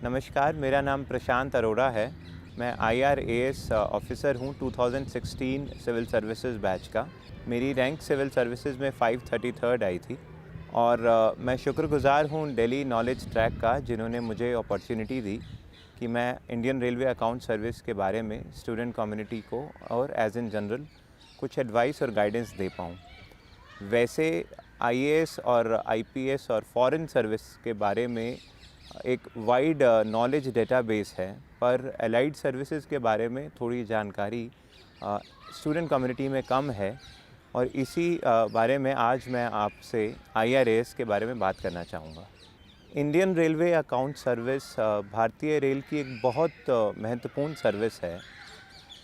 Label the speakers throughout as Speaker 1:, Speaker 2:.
Speaker 1: नमस्कार, मेरा नाम प्रशांत अरोड़ा है। मैं IRAS ऑफ़िसर हूँ 2016 सिविल सर्विसेज बैच का। मेरी रैंक सिविल सर्विसेज में 533rd आई थी और मैं शुक्रगुज़ार हूँ दिल्ली नॉलेज ट्रैक का, जिन्होंने मुझे अपॉर्चुनिटी दी कि मैं इंडियन रेलवे अकाउंट सर्विस के बारे में स्टूडेंट कम्युनिटी को और एज़ इन जनरल कुछ एडवाइस और गाइडेंस दे पाऊँ। वैसे IAS और IPS और फॉरेन सर्विस के बारे में एक वाइड नॉलेज डेटाबेस है, पर एलाइड सर्विसेज के बारे में थोड़ी जानकारी स्टूडेंट कम्युनिटी में कम है और इसी बारे में आज मैं आपसे IRAS के बारे में बात करना चाहूँगा। इंडियन रेलवे अकाउंट सर्विस भारतीय रेल की एक बहुत महत्वपूर्ण सर्विस है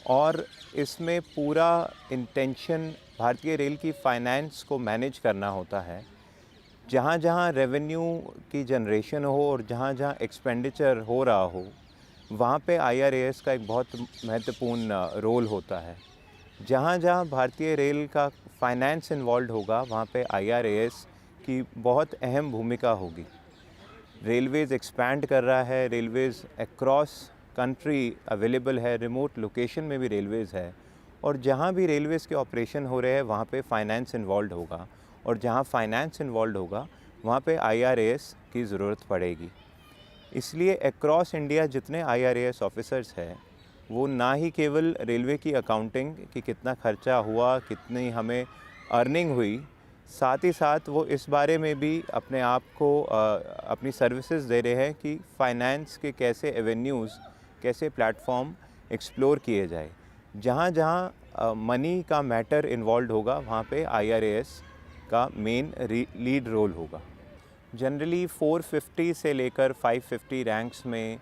Speaker 1: और इसमें पूरा इंटेंशन भारतीय रेल की फाइनेंस को मैनेज करना होता है। जहाँ-जहाँ रेवेन्यू की जनरेशन हो और जहाँ-जहाँ एक्सपेंडिचर हो रहा हो, वहाँ पे IRAS का एक बहुत महत्वपूर्ण रोल होता है। जहाँ-जहाँ भारतीय रेल का फाइनेंस इन्वॉल्व होगा, वहाँ पे IRAS की बहुत अहम भूमिका होगी। रेलवेज़ एक्सपैंड कर रहा है, रेलवेज़ अक्रॉस कंट्री अवेलेबल है, रिमोट लोकेशन में भी रेलवेज़ है और जहाँ भी रेलवेज़ के ऑपरेशन हो रहे हैं वहाँ पे फाइनेंस इन्वॉल्व होगा और जहाँ फाइनेंस इन्वॉल्व होगा वहाँ पे IRAS की ज़रूरत पड़ेगी। इसलिए अक्रॉस इंडिया जितने IRAS ऑफिसर्स हैं, वो ना ही केवल रेलवे की अकाउंटिंग कि कितना खर्चा हुआ, कितनी हमें अर्निंग हुई, साथ ही साथ वो इस बारे में भी अपने आप को अपनी सर्विसेज दे रहे हैं कि फाइनेंस के कैसे एवेन्यूज़, कैसे प्लेटफॉर्म एक्सप्लोर किए जाए। जहाँ-जहाँ मनी का मैटर इन्वॉल्व होगा, वहाँ पे IRAS का मेन लीड रोल होगा। जनरली 450 से लेकर 550 रैंक्स में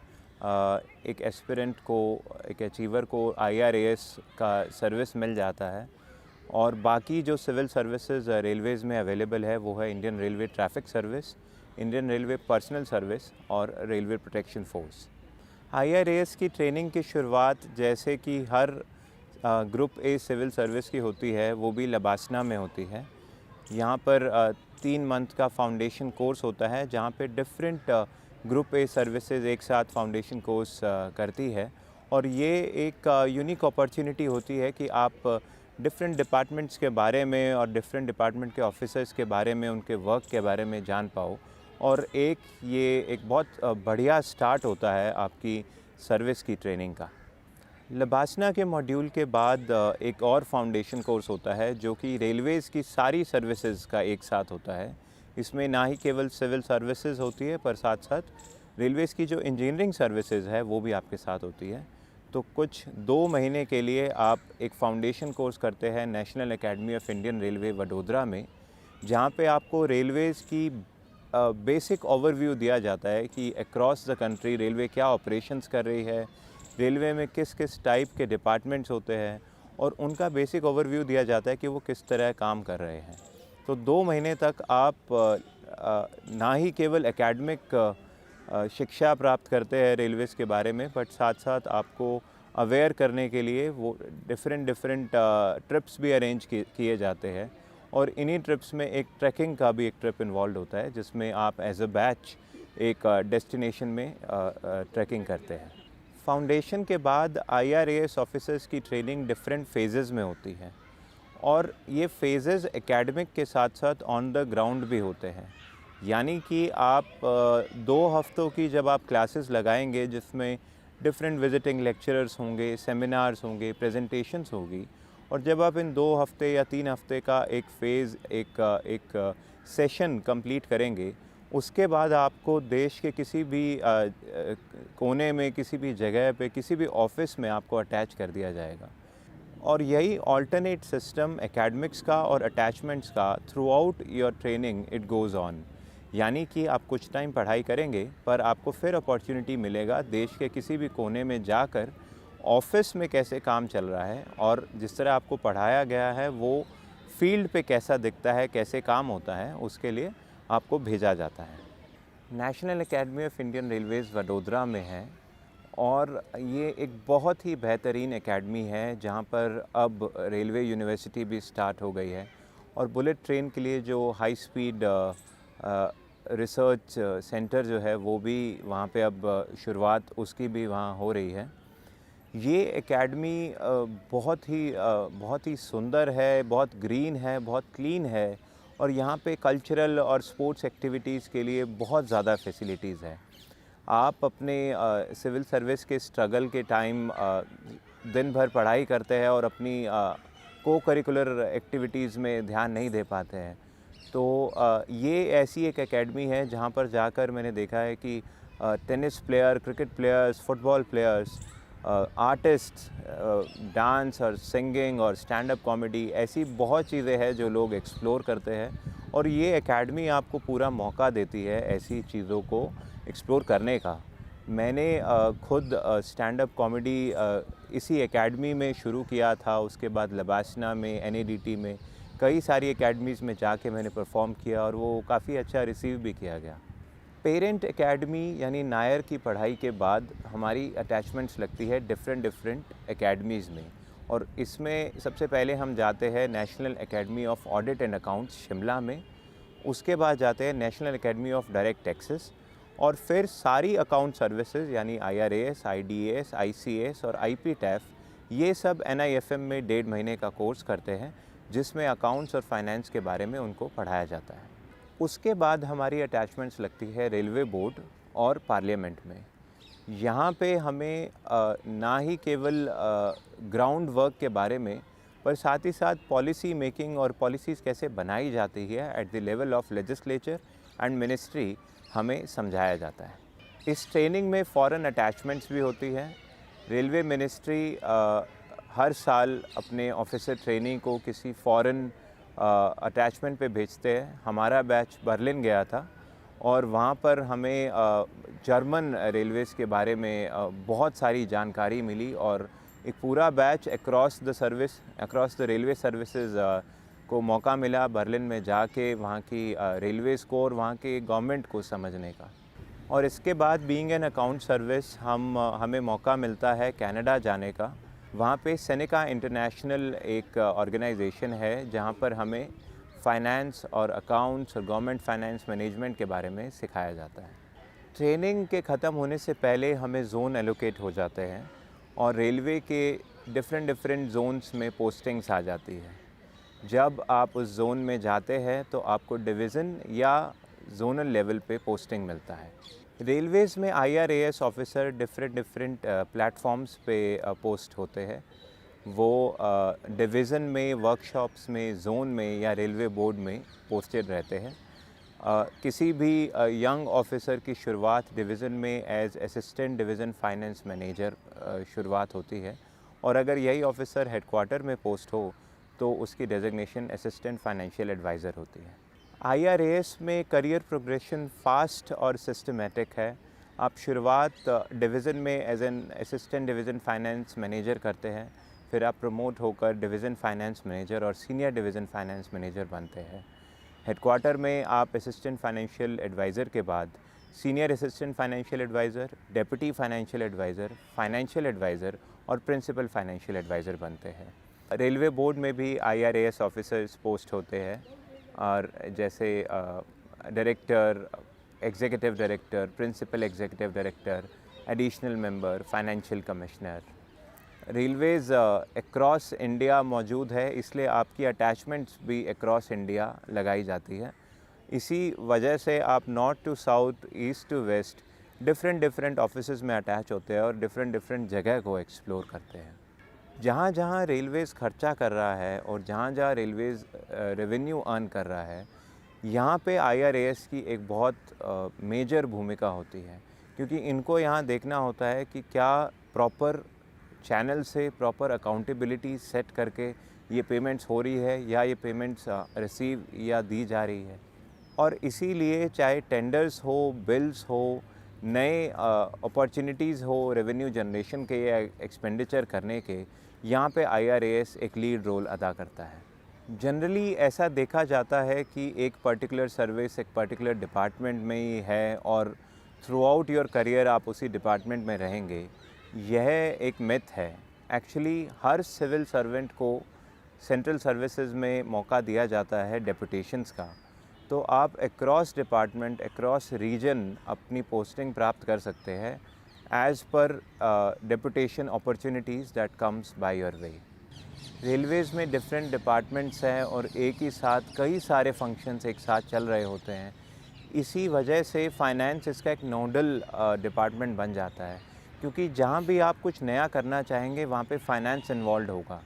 Speaker 1: एक एस्पिरेंट को, एक अचीवर को IRAS का सर्विस मिल जाता है और बाकी जो सिविल सर्विसेज रेलवेज़ में अवेलेबल है वो है Indian railway traffic service, Indian railway personal service और रेलवे प्रोटेक्शन फोर्स। IRAS की ट्रेनिंग की शुरुआत जैसे कि हर ग्रुप ए सिविल सर्विस की होती है, वो भी लबासना में होती है। यहाँ पर 3 मंथ का फाउंडेशन कोर्स होता है, जहाँ पे डिफरेंट ग्रुप ए सर्विसेज एक साथ फाउंडेशन कोर्स करती है और ये एक यूनिक अपॉर्चुनिटी होती है कि आप डिफरेंट डिपार्टमेंट्स के बारे में और डिफरेंट डिपार्टमेंट के ऑफिसर्स के बारे में, उनके वर्क के बारे में जान पाओ और ये एक बहुत बढ़िया स्टार्ट होता है आपकी सर्विस की ट्रेनिंग का। लबासना के मॉड्यूल के बाद एक और फाउंडेशन कोर्स होता है जो कि रेलवेज़ की सारी सर्विसेज का एक साथ होता है। इसमें ना ही केवल सिविल सर्विसेज होती है, पर साथ साथ रेलवेज़ की जो इंजीनियरिंग सर्विसेज है वो भी आपके साथ होती है। तो कुछ 2 महीने के लिए आप एक फाउंडेशन कोर्स करते हैं national academy of Indian railway Vadodara में, जहाँ पे आपको रेलवेज़ की बेसिक ओवरव्यू दिया जाता है कि अक्रॉस द कंट्री रेलवे क्या ऑपरेशंस कर रही है, रेलवे में किस किस टाइप के डिपार्टमेंट्स होते हैं और उनका बेसिक ओवरव्यू दिया जाता है कि वो किस तरह काम कर रहे हैं। तो 2 महीने तक आप ना ही केवल एकेडमिक शिक्षा प्राप्त करते हैं रेलवेज़ के बारे में, बट साथ साथ आपको अवेयर करने के लिए वो डिफरेंट ट्रिप्स भी अरेंज किए जाते हैं और इन्हीं ट्रिप्स में एक ट्रैकिंग का भी एक ट्रिप इन्वॉल्व होता है, जिसमें आप एज अ बैच एक डेस्टिनेशन में ट्रैकिंग करते हैं। फाउंडेशन के बाद IRAS ऑफिसर्स की ट्रेनिंग डिफरेंट फेजेज़ में होती है और ये फेजेज़ एकेडमिक के साथ साथ ऑन द ग्राउंड भी होते हैं। यानी कि आप 2 हफ्तों की जब आप क्लासेस लगाएंगे, जिसमें डिफरेंट विजिटिंग लेक्चरर्स होंगे, सेमिनार्स होंगे, प्रेजेंटेशंस होगी और जब आप इन 2 हफ्ते या 3 हफ्ते का एक फ़ेज़, एक सेशन कंप्लीट करेंगे, उसके बाद आपको देश के किसी भी कोने में, किसी भी जगह पे, किसी भी ऑफ़िस में आपको अटैच कर दिया जाएगा। और यही अल्टरनेट सिस्टम एकेडमिक्स का और अटैचमेंट्स का through out your training it goes on. यानी कि आप कुछ टाइम पढ़ाई करेंगे, पर आपको फिर अपॉर्चुनिटी मिलेगा देश के किसी भी कोने में जाकर ऑफ़िस में कैसे काम चल रहा है और जिस तरह आपको पढ़ाया गया है वो फील्ड पे कैसा दिखता है, कैसे काम होता है, उसके लिए आपको भेजा जाता है। National academy of Indian Railways Vadodara में है और ये एक बहुत ही बेहतरीन एकेडमी है, जहाँ पर अब रेलवे यूनिवर्सिटी भी स्टार्ट हो गई है और बुलेट ट्रेन के लिए जो हाई स्पीड रिसर्च सेंटर जो है वो भी वहाँ पे अब शुरुआत उसकी भी वहाँ हो रही है। ये एकेडमी बहुत ही सुंदर है, बहुत ग्रीन है, बहुत क्लीन है और यहाँ पे कल्चरल और स्पोर्ट्स एक्टिविटीज़ के लिए बहुत ज़्यादा फैसिलिटीज़ है। आप अपने सिविल सर्विस के स्ट्रगल के टाइम दिन भर पढ़ाई करते हैं और अपनी को करिकुलर एक्टिविटीज़ में ध्यान नहीं दे पाते हैं। तो ये ऐसी एक एकेडमी है जहाँ पर जाकर मैंने देखा है कि tennis player, cricket players, football players, artists, dance और सिंगिंग और स्टैंड अप कॉमेडी, ऐसी बहुत चीज़ें हैं जो लोग एक्सप्लोर करते हैं और ये एकेडमी आपको पूरा मौका देती है ऐसी चीज़ों को एक्सप्लोर करने का। मैंने खुद स्टैंड अप कॉमेडी इसी एकेडमी में शुरू किया था, उसके बाद लबासना में, एनएडीटी में, कई सारी एकेडमीज़ में जाके मैंने परफॉर्म किया और वो काफ़ी अच्छा रिसीव भी किया गया। पेरेंट एकेडमी यानी नायर की पढ़ाई के बाद हमारी अटैचमेंट्स लगती है डिफरेंट एकेडमीज़ में और इसमें सबसे पहले हम जाते हैं national academy of audit and accounts Shimla में, उसके बाद जाते हैं national academy of direct taxes और फिर सारी अकाउंट सर्विसेज यानी IRAS, IDAS, ICAS और IPTAF ये सब NIFM में 1.5 महीने का कोर्स करते हैं जिसमें अकाउंट्स और फाइनेंस के बारे में उनको पढ़ाया जाता है। उसके बाद हमारी अटैचमेंट्स लगती है रेलवे बोर्ड और पार्लियामेंट में। यहाँ पे हमें ना ही केवल ग्राउंड वर्क के बारे में पर साथ ही साथ पॉलिसी मेकिंग और पॉलिसीज़ कैसे बनाई जाती है at the level of legislature and ministry हमें समझाया जाता है। इस ट्रेनिंग में फॉरेन अटैचमेंट्स भी होती है। रेलवे मिनिस्ट्री हर साल अपने ऑफिसर ट्रेनिंग को किसी फॉरेन अटैचमेंट पे भेजते हैं। हमारा बैच बर्लिन गया था और वहाँ पर हमें जर्मन रेलवेज़ के बारे में बहुत सारी जानकारी मिली और एक पूरा batch across the railway services को मौका मिला बर्लिन में जाके वहाँ की रेलवेज़ को और वहाँ के गवर्नमेंट को समझने का। और इसके बाद बीइंग एन अकाउंट सर्विस हमें मौका मिलता है कनाडा जाने का। वहाँ पे सेनेका इंटरनेशनल एक ऑर्गेनाइजेशन है जहाँ पर हमें फ़ाइनेंस और अकाउंट्स और गवर्नमेंट फाइनेंस मैनेजमेंट के बारे में सिखाया जाता है। ट्रेनिंग के ख़त्म होने से पहले हमें ज़ोन एलोकेट हो जाते हैं और रेलवे के डिफरेंट जोन्स में पोस्टिंग्स आ जाती है। जब आप उस जोन में जाते हैं तो आपको डिवीज़न या जोनल लेवल पे पोस्टिंग मिलता है। रेलवेज़ में IRAS ऑफिसर डिफरेंट प्लेटफॉर्म्स पे पोस्ट होते हैं। वो डिवीज़न में, वर्कशॉप्स में, जोन में या रेलवे बोर्ड में पोस्टेड रहते हैं। किसी भी यंग ऑफिसर की शुरुआत डिवीज़न में as assistant division finance manager शुरुआत होती है और अगर यही ऑफिसर हेडक्वार्टर में पोस्ट हो तो उसकी डेजिग्नेशन असिस्टेंट फाइनेंशियल एडवाइज़र होती है। IRAS में करियर प्रोग्रेशन फास्ट और सिस्टमेटिक है। आप शुरुआत डिवीज़न में as an assistant division finance manager करते हैं, फिर आप प्रमोट होकर डिवीज़न फाइनेंस मैनेजर और सीनियर डिवीज़न फाइनेंस मैनेजर बनते हैं। हेडक्वार्टर में आप असिस्टेंट फाइनेंशियल एडवाइज़र के बाद senior assistant financial adviser, deputy financial adviser और प्रिंसिपल फाइनेंशियल एडवाइज़र बनते हैं। रेलवे बोर्ड में भी IRAS ऑफिसर्स पोस्ट होते हैं और जैसे director, executive director, principal executive director, additional member, financial commissioner. Railways across India मौजूद है, इसलिए आपकी अटैचमेंट्स भी अक्रॉस इंडिया लगाई जाती है। इसी वजह से आप north to south, east to west different offices में अटैच होते हैं और डिफरेंट जगह को एक्सप्लोर करते हैं। जहाँ जहाँ रेलवेज़ खर्चा कर रहा है और जहाँ जहाँ रेलवेज़ रेवेन्यू अर्न कर रहा है, यहाँ पे IRAS की एक बहुत मेजर भूमिका होती है, क्योंकि इनको यहाँ देखना होता है कि क्या प्रॉपर चैनल से प्रॉपर अकाउंटेबिलिटी सेट करके ये पेमेंट्स हो रही है या ये पेमेंट्स रिसीव या दी जा रही है। और इसीलिए चाहे टेंडर्स हो, बिल्स हो, नए अपॉर्चुनिटीज़ हो रेवेन्यू जनरेशन के या एक्सपेंडिचर करने के, यहाँ पे IRAS एक लीड रोल अदा करता है। जनरली ऐसा देखा जाता है कि एक पर्टिकुलर सर्विस एक पर्टिकुलर डिपार्टमेंट में ही है और थ्रू आउट योर करियर आप उसी डिपार्टमेंट में रहेंगे, यह एक मिथ है। एक्चुअली हर सिविल सर्वेंट को सेंट्रल सर्विसेज में मौका दिया जाता है डेपुटेशंस का, तो आप अक्रॉस डिपार्टमेंट, अक्रॉस रीजन अपनी पोस्टिंग प्राप्त कर सकते हैं as per deputation opportunities that comes by your way. Railways में डिफरेंट डिपार्टमेंट्स हैं और एक ही साथ कई सारे फंक्शंस एक साथ चल रहे होते हैं। इसी वजह से फाइनेंस इसका एक नोडल डिपार्टमेंट बन जाता है, क्योंकि जहाँ भी आप कुछ नया करना चाहेंगे वहाँ पे फाइनेंस इन्वॉल्व होगा।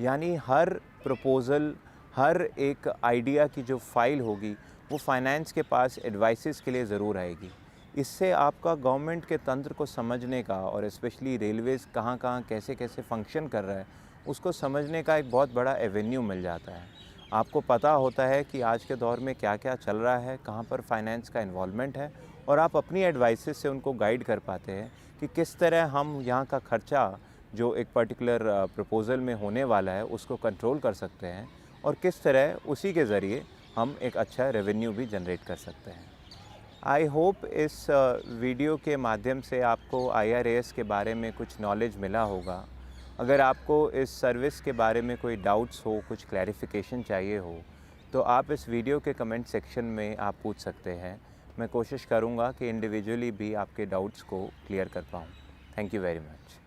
Speaker 1: यानी हर प्रपोज़ल, हर एक आइडिया की जो फ़ाइल होगी वो फाइनेंस के पास एडवाइसेस के लिए ज़रूर आएगी। इससे आपका गवर्नमेंट के तंत्र को समझने का और स्पेशली रेलवेज़ कहाँ-कहाँ, कैसे-कैसे फ़ंक्शन कर रहा है, उसको समझने का एक बहुत बड़ा एवेन्यू मिल जाता है। आपको पता होता है कि आज के दौर में क्या-क्या चल रहा है, कहाँ पर फाइनेंस का इन्वॉल्वमेंट है, और आप अपनी एडवाइसेस से उनको गाइड कर पाते हैं कि किस तरह हम यहाँ का खर्चा जो एक पर्टिकुलर प्रपोज़ल में होने वाला है उसको कंट्रोल कर सकते हैं, और किस तरह उसी के ज़रिए हम एक अच्छा रेवेन्यू भी जनरेट कर सकते हैं। आई होप इस वीडियो के माध्यम से आपको IRAS के बारे में कुछ नॉलेज मिला होगा। अगर आपको इस सर्विस के बारे में कोई डाउट्स हो, कुछ क्लैरिफिकेशन चाहिए हो, तो आप इस वीडियो के कमेंट सेक्शन में आप पूछ सकते हैं। मैं कोशिश करूँगा कि इंडिविजुअली भी आपके डाउट्स को क्लियर कर पाऊँ। Thank you very much.